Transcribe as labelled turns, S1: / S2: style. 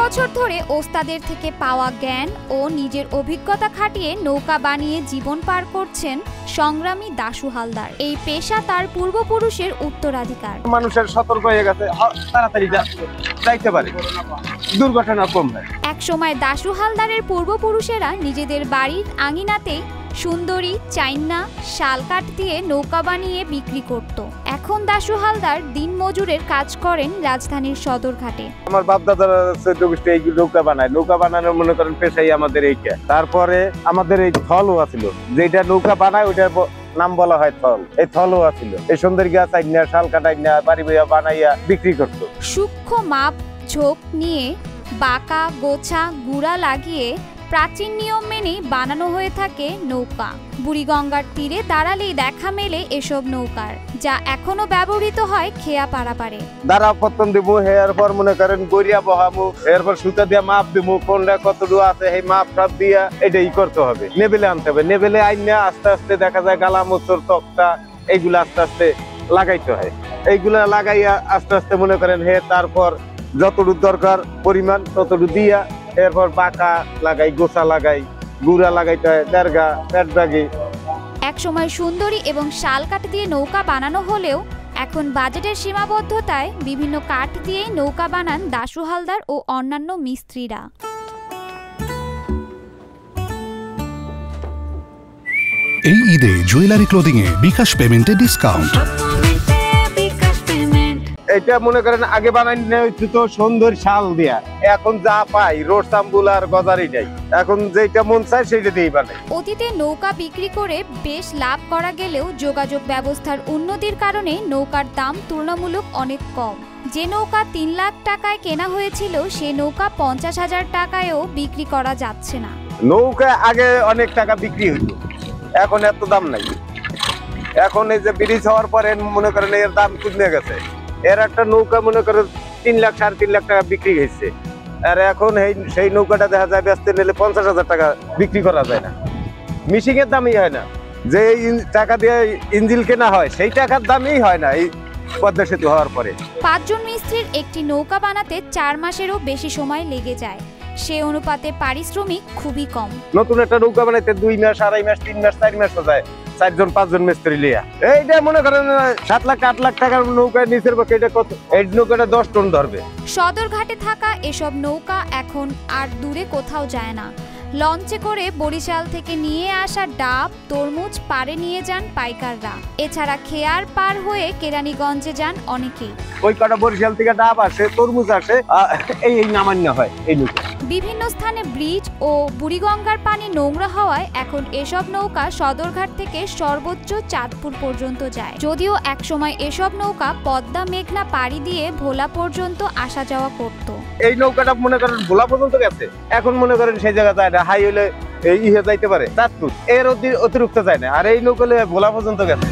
S1: বছর ধরে ওস্তাদের থেকে পাওয়া জ্ঞান ও নিজের অভিজ্ঞতা খাটিয়ে নৌকা বানিয়ে জীবন পার করছেন সংগ্রামী দাশু হালদার। এই পেশা তার পূর্বপুরুষের উত্তরাধিকার।
S2: মানুষের সতর্ক হয়ে গেছে, তাড়াতাড়ি যাইতে পারে, দুর্ঘটনা কম হয়।
S1: একসময় দাশু হালদারের পূর্বপুরুষেরা নিজেদের বাড়ির আঙিনাতেই সুন্দরী, চাইনা, শাল কাঠ দিয়ে নৌকা বানিয়ে বিক্রি করত। এখন দাশু হালদার দিনমজুরের কাজ করেন রাজধানীর সদরঘাটে।
S2: আমার বাপ দাদারা এই নৌকা বানায়, নৌকা বানানোর মনে করেন পেশাই আমাদের এইটা। তারপরে আমাদের এই থলও আছিল, যেটা নৌকা বানায় ওইটার নাম বলা হয় থল। এই থলও আছিল, এই সুন্দরী গাছ আইনা, শাল কাঠ আইনা, বাড়ি বইয়া বানাইয়া বিক্রি করত।
S1: সূক্ষ্ম মাপ ঝোঁক নিয়ে বাঁকা, গোছা, গুড়া লাগিয়ে প্রাচীন নিয়ম মেনেই বানানো হয়ে থাকে নৌকা। বুড়িগঙ্গার তীরে দাঁড়ালেই দেখা মেলে এসব নৌকার, যা এখনো ব্যবহৃত হয় খেয়া পারাপারে।
S2: দাঁড়া পত্তন দিব, এরপর মনে করেন গড়িয়া বহামু, এরপর সুতা দিয়ে মাপ দিব, কোনটা কতটুকু আছে এই মাপ টাপ দিয়া এটাই করতে হবে। নেবেলে আনতে হবে, নেবেলে আইনা আস্তে আস্তে দেখা যায় গালা মোচর তক্তা এইগুলা আস্তে আস্তে লাগাইতে হয়। এইগুলা লাগাইয়া আস্তে আস্তে মনে করেন তারপর যতটুকু দরকার পরিমাণ ততটুকু দিয়া এরপর বাঁকা লাগাই, গোছা লাগাই, গুড়া লাগাইতে হয়, দেড়গা, পেটবাগি।
S1: একসময় সুন্দরী এবং শাল কাঠ দিয়ে নৌকা বানানো হলেও এখন বাজেটের সীমাবদ্ধতায় বিভিন্ন কাঠ দিয়ে নৌকা বানান দাশু হালদার ও অন্যান্য মিস্ত্রিরা।
S3: এই ঈদে জুয়েলারি ক্লোদিং এ বিকাশ পেমেন্টে ডিসকাউন্ট।
S2: এটা মনে করেন আগে বানাই তো সুন্দর শাল দিয়া, এখন যা পাই রোড সাম্বুল আর গজারিটাই, এখন যেটা মন চায় সেটা দিয়েই বানাই।
S1: অতীতে নৌকা বিক্রি করে বেশ লাভ করা গেলেও যোগাযোগ ব্যবস্থার উন্নতির কারণে নৌকার দাম তুলনামূলক অনেক কম। যে নৌকা 3 লাখ টাকায় কেনা হয়েছিল সে নৌকা 50,000 টাকায়ও বিক্রি করা যাচ্ছে না।
S2: নৌকা আগে অনেক টাকা বিক্রি হইতো, এখন এত দাম নাই। এখন এই যে ব্রিজ হওয়ার পরে মনে করেন এর দাম কমে গেছে। এর একটা নৌকা মনে করেন 3 লাখ 3.5 লাখ টাকা বিক্রি হয়েছে, আর এখন সেই নৌকাটা দেখা যায় বেচতে নিলে 50,000 টাকা বিক্রি করা যায় না। মিশিং এর দামই হয় না, যে টাকা দিয়ে ইঞ্জিন কেনা হয় সেই টাকার দামই হয় না এই পদ্মা সেতু হওয়ার পরে।
S1: 5 জন মিস্ত্রির একটি নৌকা বানাতে 4 মাসেরও বেশি সময় লেগে যায়। সে অনুপাতে পারিশ্রমিক খুবই কম।
S2: নতুন একটা নৌকা বানাইতে 2 মাস, 2.5 মাস, 3 মাস, 4 মাস যায়, 4 জন 5 জন মিস্ত্রি লিয়া। এইটা মনে করেন 7 লাখ 8 লাখ টাকার নৌকায় নিচের পক্ষে এটা কত? এই নৌকাটা 10 টন ধরবে।
S1: সদরঘাটে থাকা এসব নৌকা এখন আর দূরে কোথাও যায় না। লঞ্চে করে বরিশাল থেকে নিয়ে আসা ডাব, তরমুজ পারে নিয়ে যান পাইকাররা। এছাড়া খেয়ার পার হয়ে কেরানীগঞ্জে যান অনেকেই।
S2: ওই কটা বরিশাল থেকে ডাব আসে, তরমুজ আসে, এই নামান্য হয় এই নৌকা।
S1: বিভিন্ন স্থানে ব্রিজ ও বুড়িগঙ্গার পানি নোংরা হওয়ায় এখন এসব নৌকা সদরঘাট থেকে সর্বোচ্চ চাঁদপুর পর্যন্ত যায়। যদিও একসময় এসব নৌকা পদ্মা মেঘনা পাড়ি দিয়ে ভোলা পর্যন্ত আসা যাওয়া করত।
S2: এই নৌকাটা মনে করেন ভোলা পর্যন্ত গেছে, এখন মনে করেন সেই জায়গা যায় না, হাই হলে যাইতে পারে চাঁদপুর, এর অতিরিক্ত যায় না। আর এই নৌকা ভোলা পর্যন্ত গেছে।